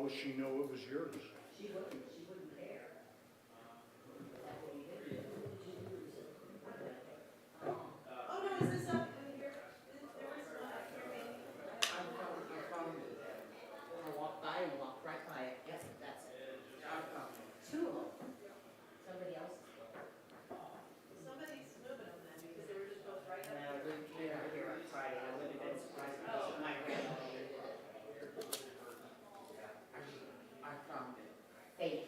will she know it was yours? She wouldn't care. Oh no, is this up here? There was one up here maybe? I found it. I walked by and walked right by it. Yep, that's it. I found it. Two of them. Somebody else's. Somebody's moving them then because they were just both right up there. No, we were here on Friday. I wouldn't have been surprised because of my granddaughter. I found it. Thank you.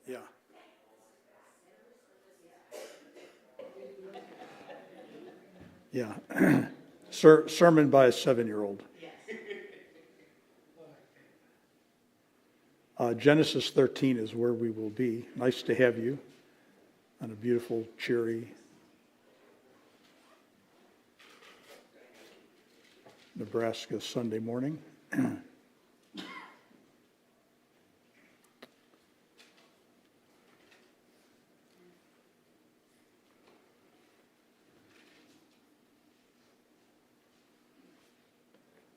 Yeah. Yeah. Sermon by a 7-year-old. Genesis 13 is where we will be. Nice to have you on a beautiful, cheery Nebraska Sunday morning.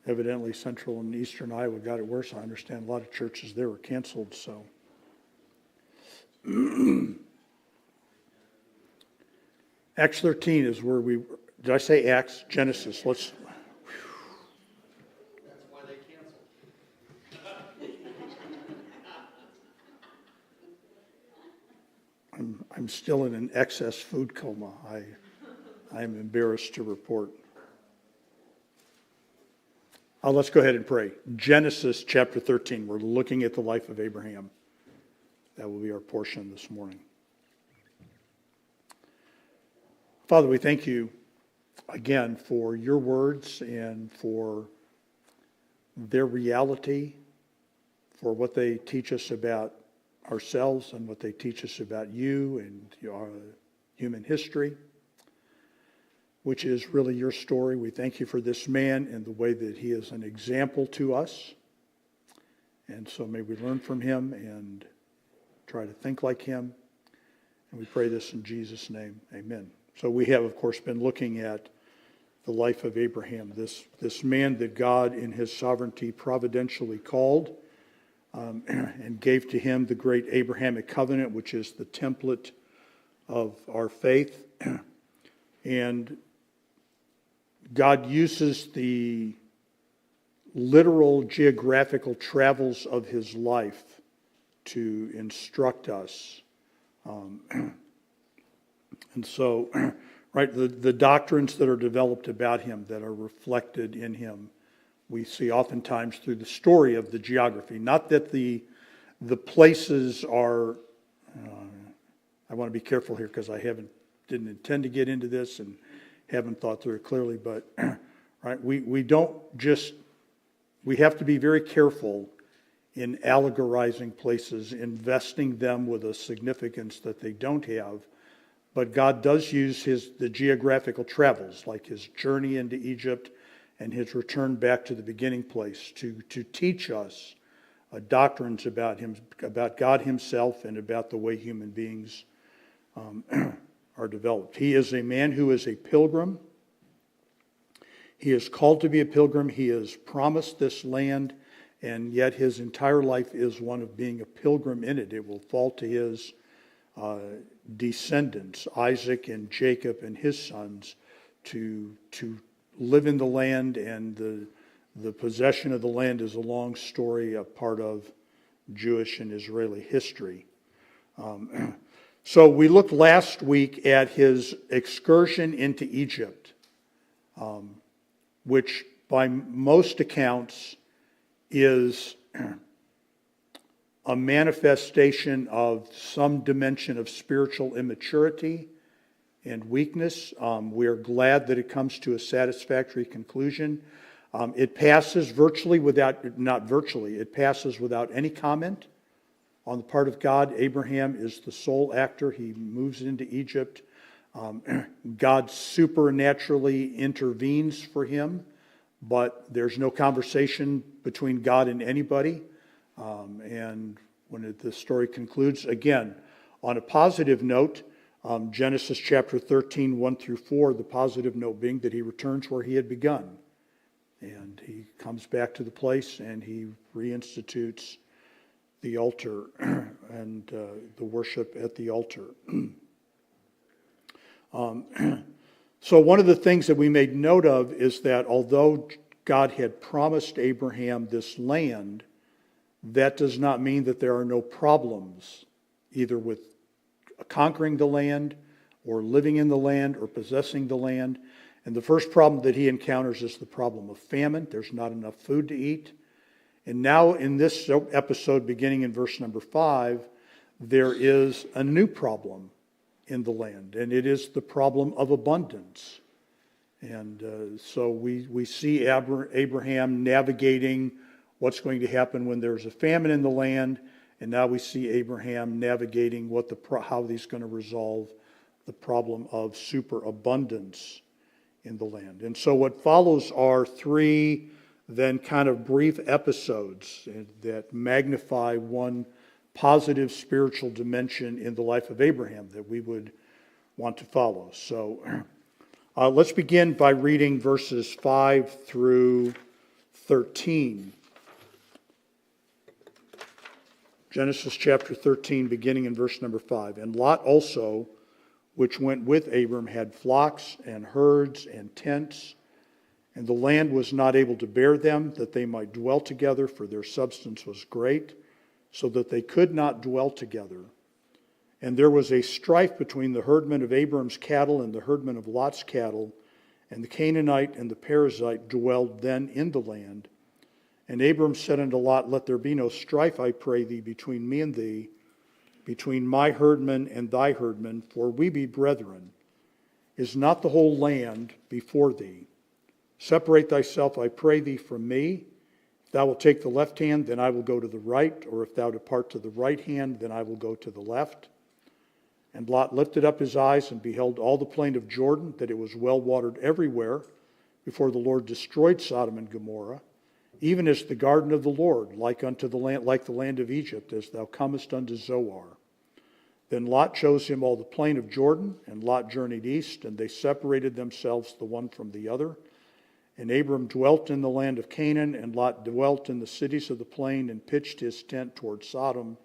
Evidently, Central and Eastern Iowa got it worse. I understand a lot of churches there were canceled, so. Acts 13 is where we, did I say Acts? Genesis, let's. That's why they canceled. I'm still in an excess food coma. I am embarrassed to report. Let's go ahead and pray. Genesis chapter 13. We're looking at the life of Abraham. That will be our portion this morning. Father, we thank you again for your words and for their reality, for what they teach us about ourselves and what they teach us about you and your human history, which is really your story. We thank you for this man and the way that he is an example to us. And so may we learn from him and try to think like him. And we pray this in Jesus' name. Amen. So we have, of course, been looking at the life of Abraham, this man that God in his sovereignty providentially called and gave to him the great Abrahamic covenant, which is the template of our faith. And God uses the literal geographical travels of his life to instruct us. And so, right, the doctrines that are developed about him, that are reflected in him, we see oftentimes through the story of the geography. Not that the places are, I want to be careful here because I didn't intend to get into this and haven't thought through it clearly, but right, we have to be very careful in allegorizing places, investing them with a significance that they don't have. But God does use the geographical travels, like his journey into Egypt and his return back to the beginning place, to teach us doctrines about him, about God himself, and about the way human beings are developed. He is a man who is a pilgrim. He is called to be a pilgrim. He is promised this land, and yet his entire life is one of being a pilgrim in it. It will fall to his descendants, Isaac and Jacob and his sons, to live in the land, and the possession of the land is a long story, a part of Jewish and Israeli history. So we looked last week at his excursion into Egypt, which by most accounts is a manifestation of some dimension of spiritual immaturity and weakness. We are glad that it comes to a satisfactory conclusion. It passes virtually without, not virtually, it passes without any comment on the part of God. Abraham is the sole actor. He moves into Egypt. God supernaturally intervenes for him, but there's no conversation between God and anybody. And when the story concludes, again, on a positive note, Genesis chapter 13, 1 through 4, the positive note being that he returns where he had begun. And he comes back to the place and he reinstitutes the altar and the worship at the altar. So one of the things that we made note of is that although God had promised Abraham this land, that does not mean that there are no problems, either with conquering the land or living in the land or possessing the land. And the first problem that he encounters is the problem of famine. There's not enough food to eat. And now in this episode, beginning in verse number 5, there is a new problem in the land, and it is the problem of abundance. And so we see Abraham navigating what's going to happen when there's a famine in the land, and now we see Abraham navigating how he's going to resolve the problem of superabundance in the land. And so what follows are three then kind of brief episodes that magnify one positive spiritual dimension in the life of Abraham that we would want to follow. So let's begin by reading verses 5 through 13. Genesis chapter 13, beginning in verse number 5. And Lot also, which went with Abram, had flocks and herds and tents, and the land was not able to bear them, that they might dwell together, for their substance was great, so that they could not dwell together. And there was a strife between the herdmen of Abram's cattle and the herdmen of Lot's cattle, and the Canaanite and the Perizzite dwelled then in the land. And Abram said unto Lot, Let there be no strife, I pray thee, between me and thee, between my herdmen and thy herdmen, for we be brethren. Is not the whole land before thee? Separate thyself, I pray thee, from me. If thou wilt take the left hand, then I will go to the right, or if thou depart to the right hand, then I will go to the left. And Lot lifted up his eyes and beheld all the plain of Jordan, that it was well watered everywhere, before the Lord destroyed Sodom and Gomorrah, even as the garden of the Lord, like the land of Egypt, as thou comest unto Zoar. Then Lot chose him all the plain of Jordan, and Lot journeyed east, and they separated themselves the one from the other. And Abram dwelt in the land of Canaan, and Lot dwelt in the cities of the plain, and pitched his tent toward Sodom.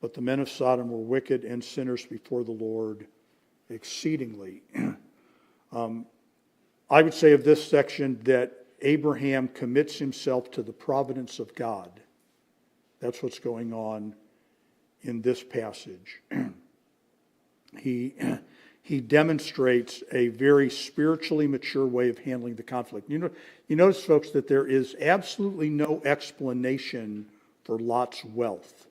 But the men of Sodom were wicked and sinners before the Lord exceedingly. I would say of this section that Abraham commits himself to the providence of God. That's what's going on in this passage. He demonstrates a very spiritually mature way of handling the conflict. You notice, folks, that there is absolutely no explanation for Lot's wealth.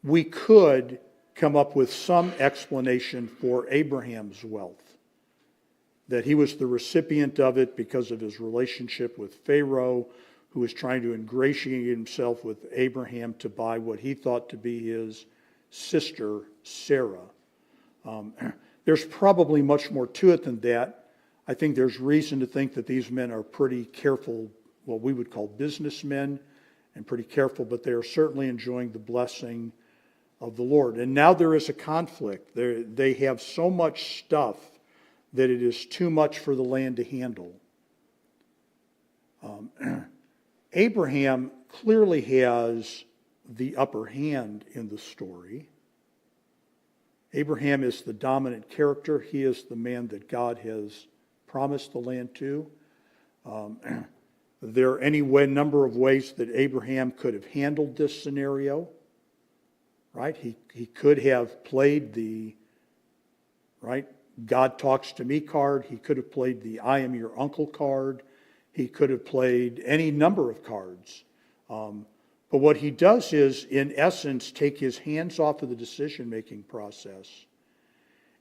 We could come up with some explanation for Abraham's wealth, that he was the recipient of it because of his relationship with Pharaoh, who was trying to ingratiate himself with Abraham to buy what he thought to be his sister, Sarah. There's probably much more to it than that. I think there's reason to think that these men are pretty careful, what we would call businessmen, and pretty careful, but they are certainly enjoying the blessing of the Lord. And now there is a conflict. They have so much stuff that it is too much for the land to handle. Abraham clearly has the upper hand in the story. Abraham is the dominant character. He is the man that God has promised the land to. There are any number of ways that Abraham could have handled this scenario. right? He could have played the, right, God talks to me card. He could have played the I am your uncle card. He could have played any number of cards. But what he does is, in essence, take his hands off of the decision-making process.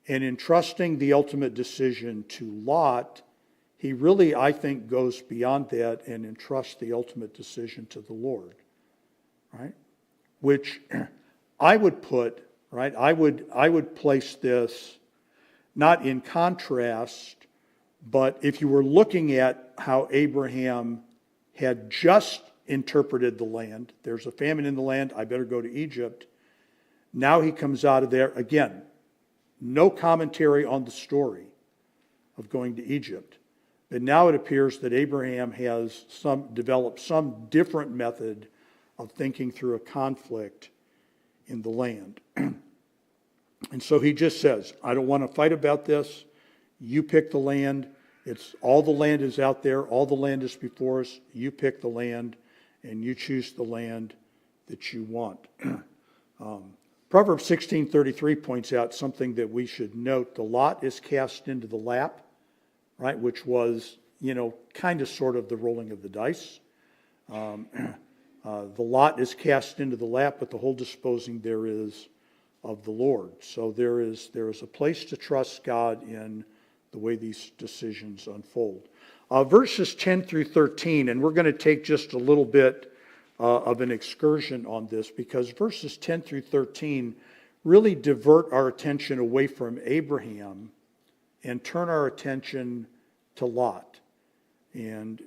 And in trusting the ultimate decision to Lot, he really, I think, goes beyond that and entrusts the ultimate decision to the Lord, right? Which I would put, right, I would place this not in contrast, but if you were looking at how Abraham had just interpreted the land, there's a famine in the land, I better go to Egypt. Now he comes out of there, again, no commentary on the story of going to Egypt. But now it appears that Abraham has developed some different method of thinking through a conflict in the land. And so he just says, I don't want to fight about this. You pick the land. It's all the land is out there. All the land is before us. You pick the land, and you choose the land that you want. Proverbs 16:33 points out something that we should note. The lot is cast into the lap, right, which was, kind of sort of the rolling of the dice. The lot is cast into the lap, but the whole disposing there is of the Lord. So there is a place to trust God in the way these decisions unfold. Verses 10 through 13, and we're going to take just a little bit of an excursion on this, because verses 10 through 13 really divert our attention away from Abraham and turn our attention to Lot. And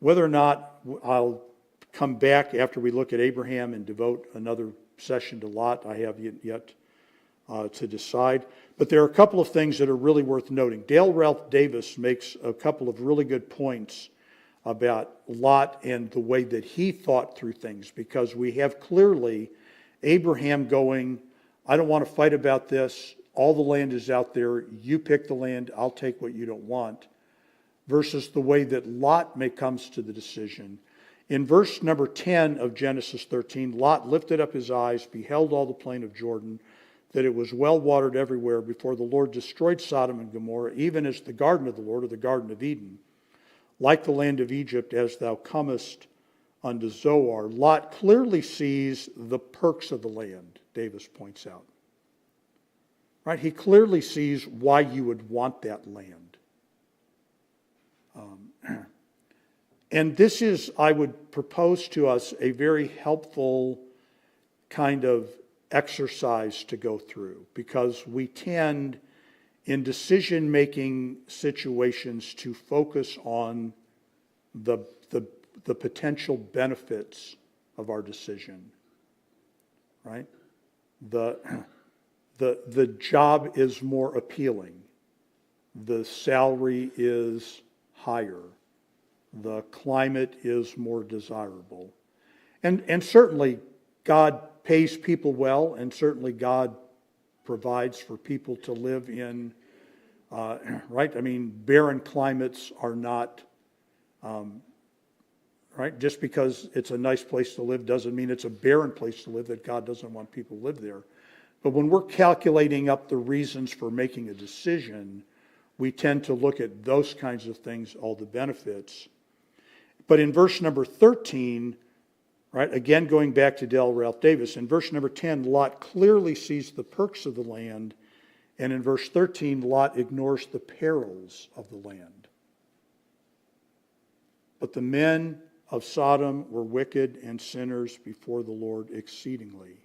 whether or not I'll come back after we look at Abraham and devote another session to Lot, I have yet to decide. But there are a couple of things that are really worth noting. Dale Ralph Davis makes a couple of really good points about Lot and the way that he thought through things, because we have clearly Abraham going, I don't want to fight about this. All the land is out there. You pick the land. I'll take what you don't want. Versus the way that Lot comes to the decision. In verse number 10 of Genesis 13, Lot lifted up his eyes, beheld all the plain of Jordan, that it was well watered everywhere before the Lord destroyed Sodom and Gomorrah, even as the garden of the Lord, or the Garden of Eden. Like the land of Egypt, as thou comest unto Zoar. Lot clearly sees the perks of the land, Davis points out. Right? He clearly sees why you would want that land. And this is, I would propose to us, a very helpful kind of exercise to go through, because we tend, in decision-making situations, to focus on the potential benefits of our decision, right? The job is more appealing. The salary is higher. The climate is more desirable. And certainly God pays people well, and certainly God provides for people to live in, right? I mean, barren climates are not, right? Just because it's a nice place to live doesn't mean it's a barren place to live, that God doesn't want people to live there. But when we're calculating up the reasons for making a decision, we tend to look at those kinds of things, all the benefits. But in verse number 13, right, again going back to Dale Ralph Davis, in verse number 10, Lot clearly sees the perks of the land, and in verse 13, Lot ignores the perils of the land. But the men of Sodom were wicked and sinners before the Lord exceedingly.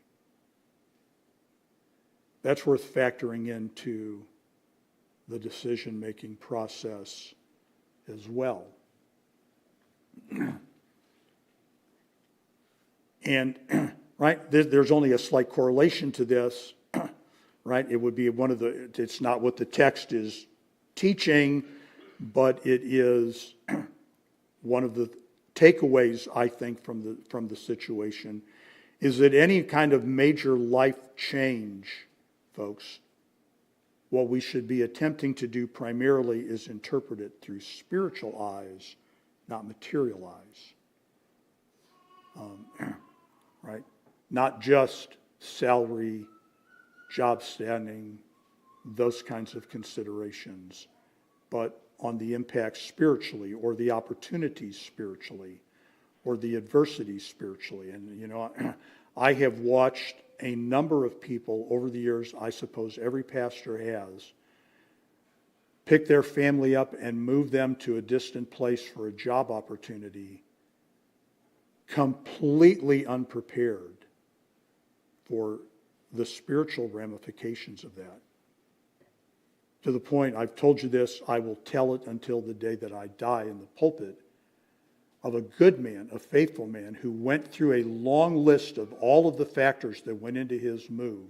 That's worth factoring into the decision-making process as well. And, right, there's only a slight correlation to this, right? It would be it's not what the text is teaching, but it is one of the takeaways, I think, from the situation, is that any kind of major life change, folks, what we should be attempting to do primarily is interpret it through spiritual eyes, not material eyes. Right? not just salary, job standing, those kinds of considerations, but on the impact spiritually, or the opportunities spiritually, or the adversities spiritually. And, you know, I have watched a number of people over the years, I suppose every pastor has, pick their family up and move them to a distant place for a job opportunity, completely unprepared for the spiritual ramifications of that. To the point, I've told you this, I will tell it until the day that I die in the pulpit, of a good man, a faithful man, who went through a long list of all of the factors that went into his move.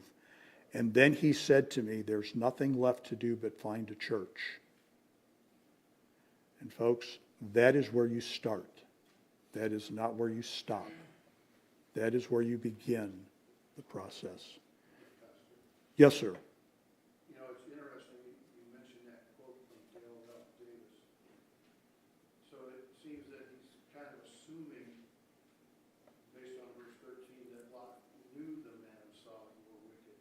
And then he said to me, there's nothing left to do but find a church. And folks, that is where you start. That is not where you stop. That is where you begin the process. Yes, sir. You know, it's interesting you mentioned that quote from Dale Ralph Davis. So it seems that he's kind of assuming, based on verse 13, that Lot knew the men of Sodom were wicked.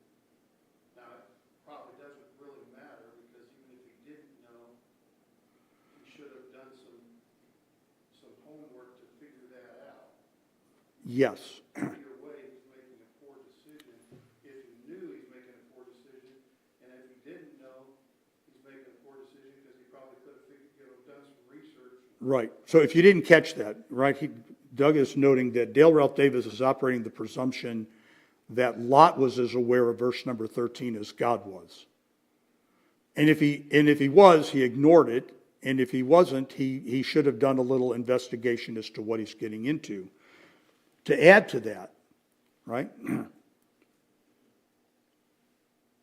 Now, it probably doesn't really matter, because even if he didn't know, he should have done some homework to figure that out. Yes. Either way, he's making a poor decision. If he knew, he's making a poor decision, and if he didn't know, he's making a poor decision because he probably could have done some research. Right. So if you didn't catch that, right, Doug is noting that Dale Ralph Davis is operating the presumption that Lot was as aware of verse number 13 as God was. And if he was, he ignored it. And if he wasn't, he should have done a little investigation as to what he's getting into. To add to that, right?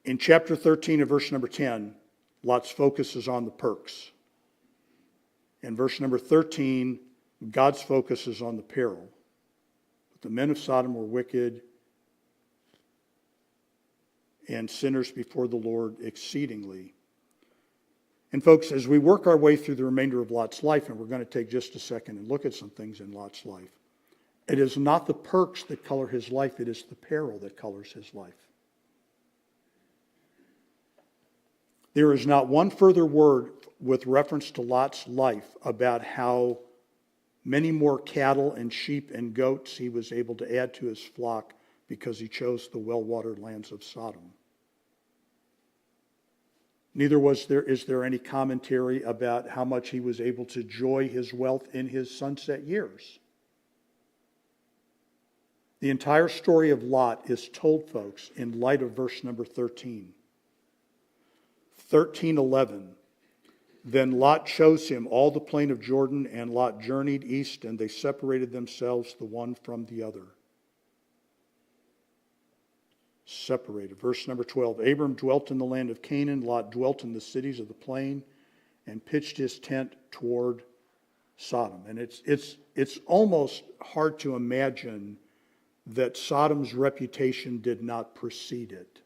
In chapter 13 of verse number 10, Lot's focus is on the perks. In verse number 13, God's focus is on the peril. But the men of Sodom were wicked and sinners before the Lord exceedingly. And folks, as we work our way through the remainder of Lot's life, and we're going to take just a second and look at some things in Lot's life, it is not the perks that color his life, it is the peril that colors his life. There is not one further word with reference to Lot's life about how many more cattle and sheep and goats he was able to add to his flock because he chose the well-watered lands of Sodom. Neither is there any commentary about how much he was able to enjoy his wealth in his sunset years. The entire story of Lot is told, folks, in light of verse number 13. 13:11. Then Lot chose him all the plain of Jordan, and Lot journeyed east, and they separated themselves the one from the other. Separated. Verse number 12. Abram dwelt in the land of Canaan. Lot dwelt in the cities of the plain and pitched his tent toward Sodom. And it's almost hard to imagine that Sodom's reputation did not precede it.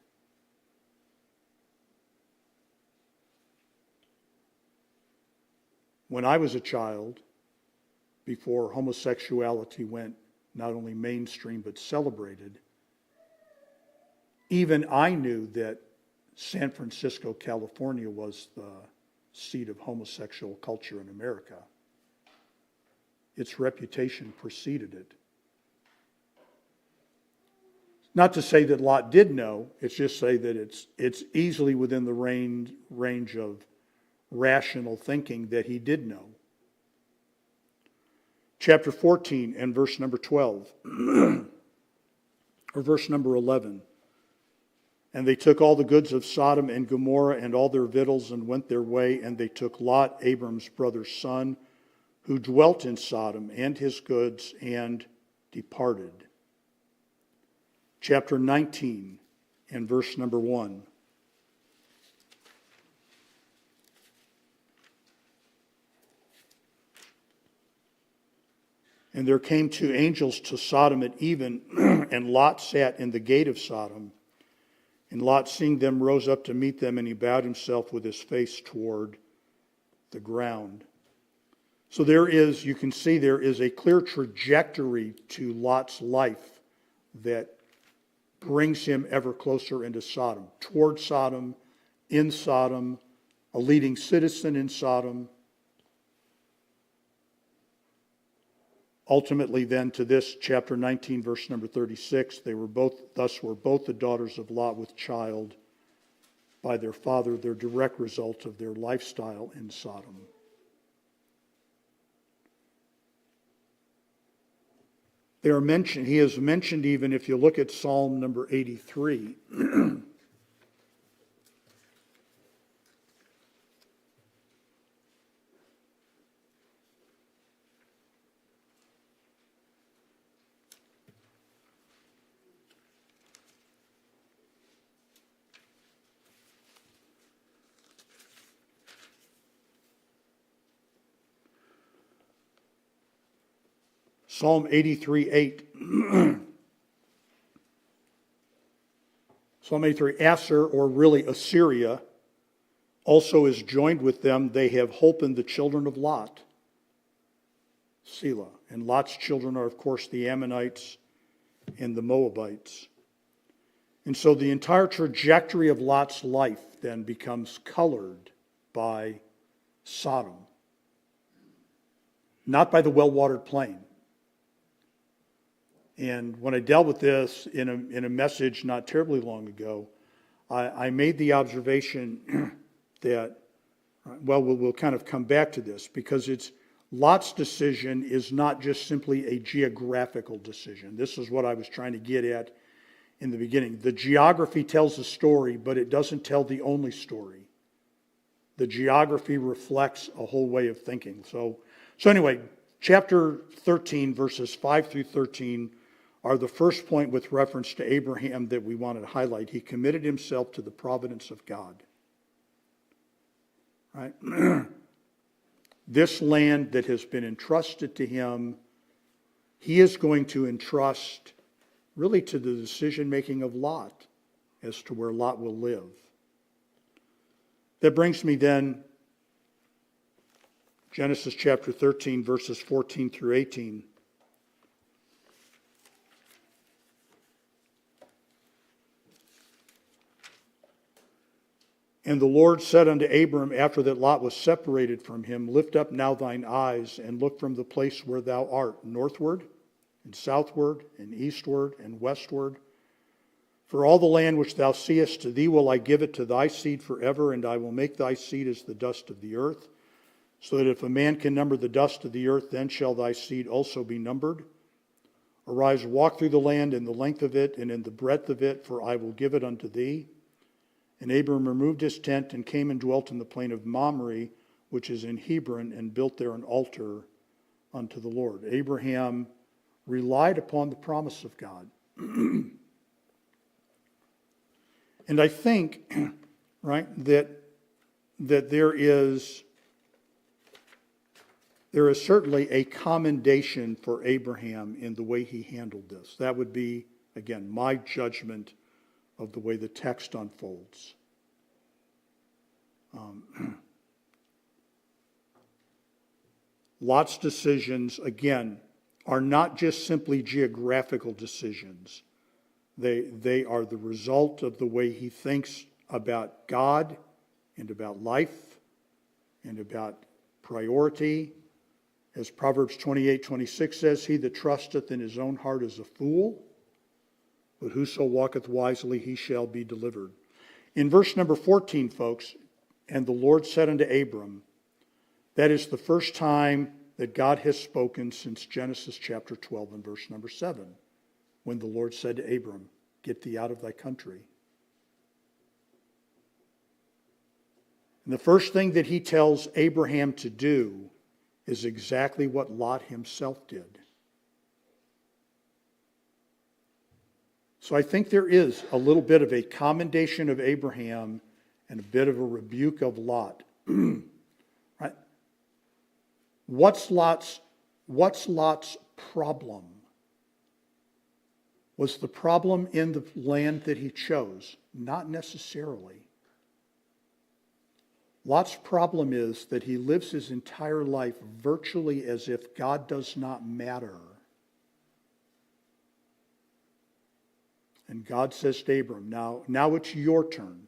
When I was a child, before homosexuality went not only mainstream but celebrated, even I knew that San Francisco, California was the seat of homosexual culture in America. Its reputation preceded it. Not to say that Lot did know, it's just say that it's easily within the range of rational thinking that he did know. Chapter 14 and verse number 12, or verse number 11. And they took all the goods of Sodom and Gomorrah and all their victuals and went their way, and they took Lot, Abram's brother's son, who dwelt in Sodom, and his goods, and departed. Chapter 19 and verse number 1. And there came two angels to Sodom at even, and Lot sat in the gate of Sodom. And Lot, seeing them, rose up to meet them, and he bowed himself with his face toward the ground. So you can see there is a clear trajectory to Lot's life that brings him ever closer into Sodom, toward Sodom, in Sodom, a leading citizen in Sodom. Ultimately then to this chapter 19, verse number 36, thus were both the daughters of Lot with child by their father, their direct result of their lifestyle in Sodom. They are mentioned, he is mentioned even if you look at Psalm number 83. Psalm 83:8. Psalm 83, Asher, or really Assyria, also is joined with them. They have holpen the children of Lot. Selah. And Lot's children are, of course, the Ammonites and the Moabites. And so the entire trajectory of Lot's life then becomes colored by Sodom, not by the well-watered plain. And when I dealt with this in a message not terribly long ago, I made the observation that, well, we'll kind of come back to this because Lot's decision is not just simply a geographical decision. This is what I was trying to get at in the beginning. The geography tells a story, but it doesn't tell the only story. The geography reflects a whole way of thinking. So anyway, chapter 13, verses 5 through 13 are the first point with reference to Abraham that we wanted to highlight. He committed himself to the providence of God. Right? This land that has been entrusted to him, he is going to entrust really to the decision-making of Lot as to where Lot will live. That brings me then, Genesis chapter 13, verses 14 through 18. And the Lord said unto Abram, after that Lot was separated from him, Lift up now thine eyes, and look from the place where thou art, northward, and southward, and eastward, and westward. For all the land which thou seest, to thee will I give it to thy seed forever, and I will make thy seed as the dust of the earth, so that if a man can number the dust of the earth, then shall thy seed also be numbered. Arise, walk through the land in the length of it, and in the breadth of it, for I will give it unto thee. And Abram removed his tent and came and dwelt in the plain of Mamre, which is in Hebron, and built there an altar unto the Lord. Abraham relied upon the promise of God. And I think, right, that there is certainly a commendation for Abraham in the way he handled this. That would be, again, my judgment of the way the text unfolds. Lot's decisions, again, are not just simply geographical decisions. They are the result of the way he thinks about God and about life and about priority. As Proverbs 28:26 says, he that trusteth in his own heart is a fool, but whoso walketh wisely, he shall be delivered. In verse number 14, folks, and the Lord said unto Abram, that is the first time that God has spoken since Genesis chapter 12 and verse number 7, when the Lord said to Abram, get thee out of thy country. And the first thing that he tells Abraham to do is exactly what Lot himself did. So I think there is a little bit of a commendation of Abraham and a bit of a rebuke of Lot. Right? What's Lot's problem? Was the problem in the land that he chose? Not necessarily. Lot's problem is that he lives his entire life virtually as if God does not matter. And God says to Abram, now it's your turn.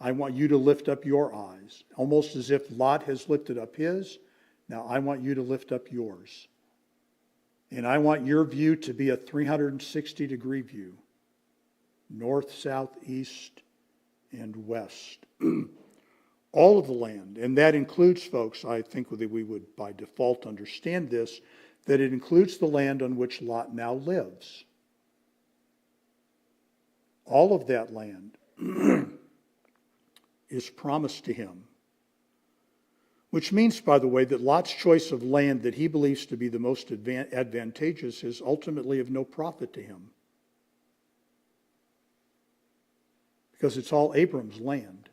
I want you to lift up your eyes, almost as if Lot has lifted up his. Now I want you to lift up yours. And I want your view to be a 360-degree view, north, south, east, and west. All of the land, and that includes, folks, I think that we would by default understand this, that it includes the land on which Lot now lives. All of that land is promised to him. Which means, by the way, that Lot's choice of land that he believes to be the most advantageous is ultimately of no profit to him. Because it's all Abram's land.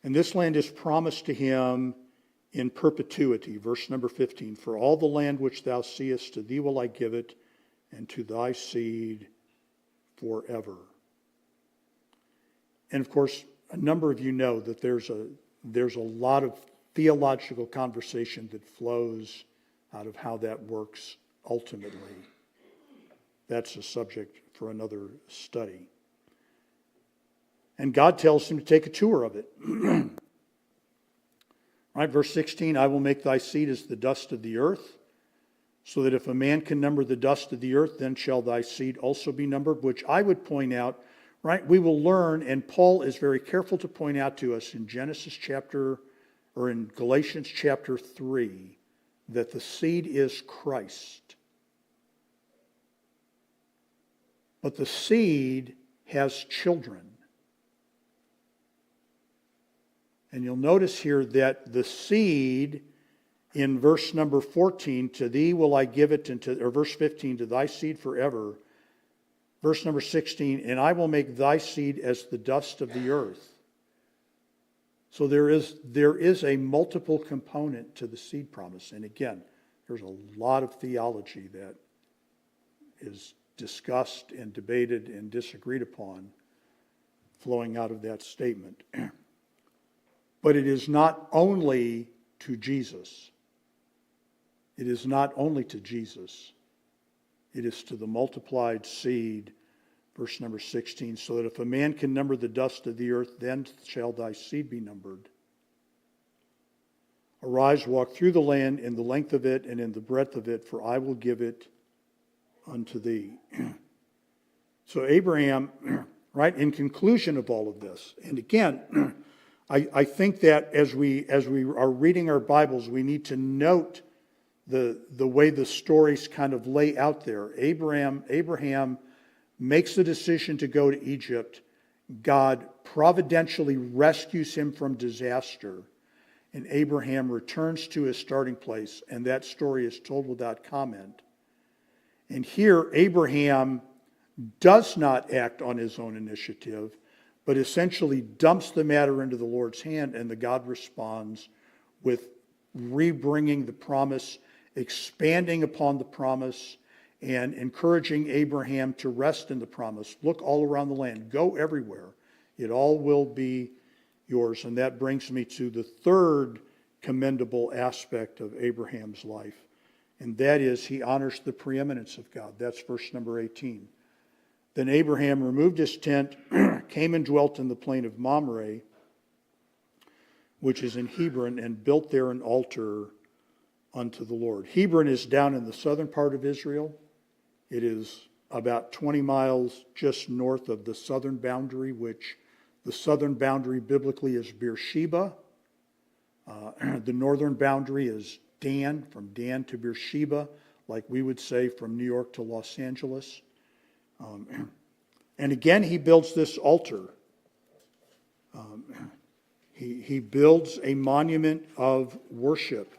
And this land is promised to him in perpetuity. Verse number 15, for all the land which thou seest, to thee will I give it, and to thy seed forever. And of course, a number of you know that there's a lot of theological conversation that flows out of how that works ultimately. That's a subject for another study. And God tells him to take a tour of it. Right, verse 16, I will make thy seed as the dust of the earth, so that if a man can number the dust of the earth, then shall thy seed also be numbered, which I would point out, right, we will learn, and Paul is very careful to point out to us in Galatians chapter 3, that the seed is Christ. But the seed has children. And you'll notice here that the seed in verse number 14, to thee will I give it, or verse 15, to thy seed forever. Verse number 16, and I will make thy seed as the dust of the earth. So there is a multiple component to the seed promise. And again, there's a lot of theology that is discussed and debated and disagreed upon flowing out of that statement. But it is not only to Jesus. It is not only to Jesus. It is to the multiplied seed, verse number 16, so that if a man can number the dust of the earth, then shall thy seed be numbered. Arise, walk through the land in the length of it and in the breadth of it, for I will give it unto thee. So Abraham, right, in conclusion of all of this, and again, I think that as we are reading our Bibles, we need to note the way the stories kind of lay out there. Abraham makes the decision to go to Egypt. God providentially rescues him from disaster. And Abraham returns to his starting place, and that story is told without comment. And here, Abraham does not act on his own initiative, but essentially dumps the matter into the Lord's hand, and the God responds with rebringing the promise, expanding upon the promise, and encouraging Abraham to rest in the promise. Look all around the land. Go everywhere. It all will be yours. And that brings me to the third commendable aspect of Abraham's life, and that is he honors the preeminence of God. That's verse number 18. Then Abraham removed his tent, came and dwelt in the plain of Mamre, which is in Hebron, and built there an altar unto the Lord. Hebron is down in the southern part of Israel. It is about 20 miles just north of the southern boundary, which the southern boundary biblically is Beersheba. The northern boundary is Dan, from Dan to Beersheba, like we would say from New York to Los Angeles. And again, he builds this altar. He builds a monument of worship,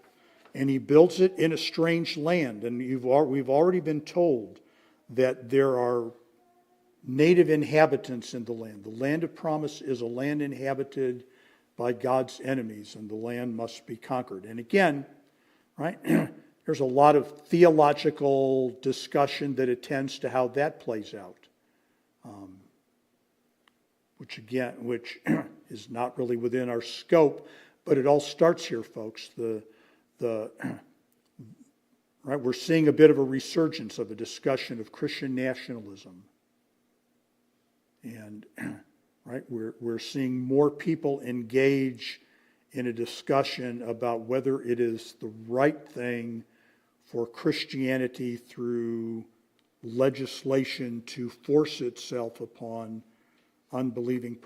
and he builds it in a strange land. And we've already been told that there are native inhabitants in the land. The land of promise is a land inhabited by God's enemies, and the land must be conquered. And again, right, there's a lot of theological discussion that attends to how that plays out. Which is not really within our scope, but it all starts here, folks. The Right? We're seeing a bit of a resurgence of a discussion of Christian nationalism. And right, we're seeing more people engage in a discussion about whether it is the right thing for Christianity through legislation to force itself upon unbelieving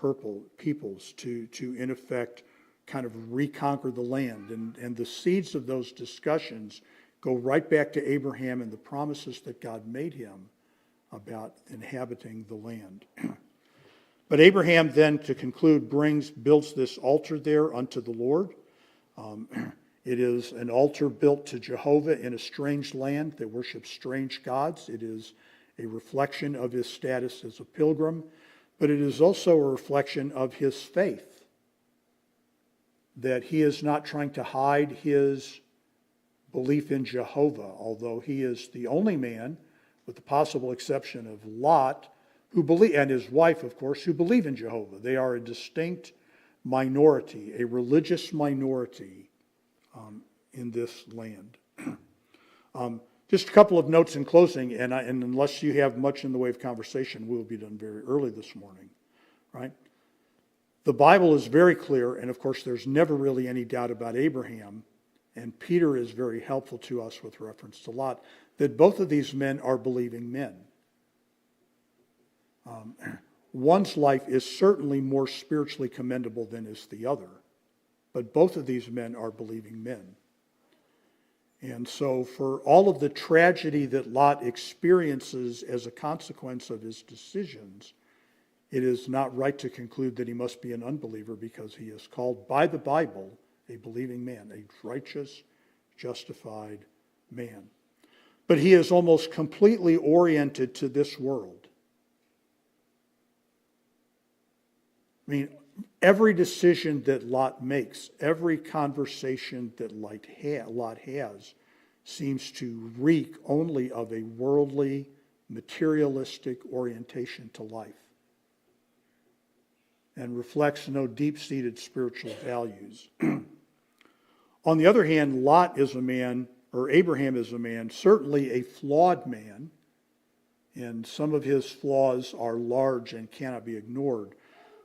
peoples to in effect kind of reconquer the land. And the seeds of those discussions go right back to Abraham and the promises that God made him about inhabiting the land. But Abraham then, to conclude, builds this altar there unto the Lord. It is an altar built to Jehovah in a strange land that worships strange gods. It is a reflection of his status as a pilgrim, but it is also a reflection of his faith, that he is not trying to hide his belief in Jehovah, although he is the only man, with the possible exception of Lot, who believe, and his wife, of course, who believe in Jehovah. They are a distinct minority, a religious minority in this land. Just a couple of notes in closing, and unless you have much in the way of conversation, we'll be done very early this morning, right? The Bible is very clear, and of course there's never really any doubt about Abraham, and Peter is very helpful to us with reference to Lot, that both of these men are believing men. One's life is certainly more spiritually commendable than is the other, but both of these men are believing men. And so for all of the tragedy that Lot experiences as a consequence of his decisions, it is not right to conclude that he must be an unbeliever, because he is called by the Bible a believing man, a righteous, justified man. But he is almost completely oriented to this world. I mean, every decision that Lot makes, every conversation that Lot has, seems to reek only of a worldly, materialistic orientation to life, and reflects no deep-seated spiritual values. On the other hand, Lot is a man, or Abraham is a man, certainly a flawed man, and some of his flaws are large and cannot be ignored.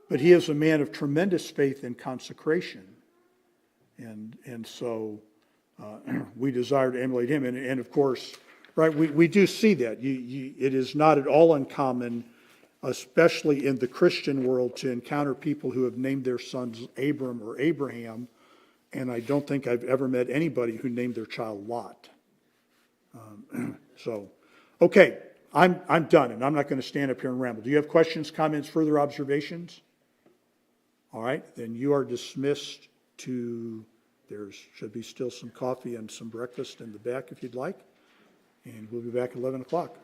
But he is a man of tremendous faith and consecration. And so we desire to emulate him. And of course, right, we do see that. It is not at all uncommon, especially in the Christian world, to encounter people who have named their sons Abram or Abraham. And I don't think I've ever met anybody who named their child Lot. Okay, I'm done, and I'm not going to stand up here and ramble. Do you have questions, comments, further observations? All right, then you are dismissed to, there should be still some coffee and some breakfast in the back if you'd like. And we'll be back at 11 o'clock.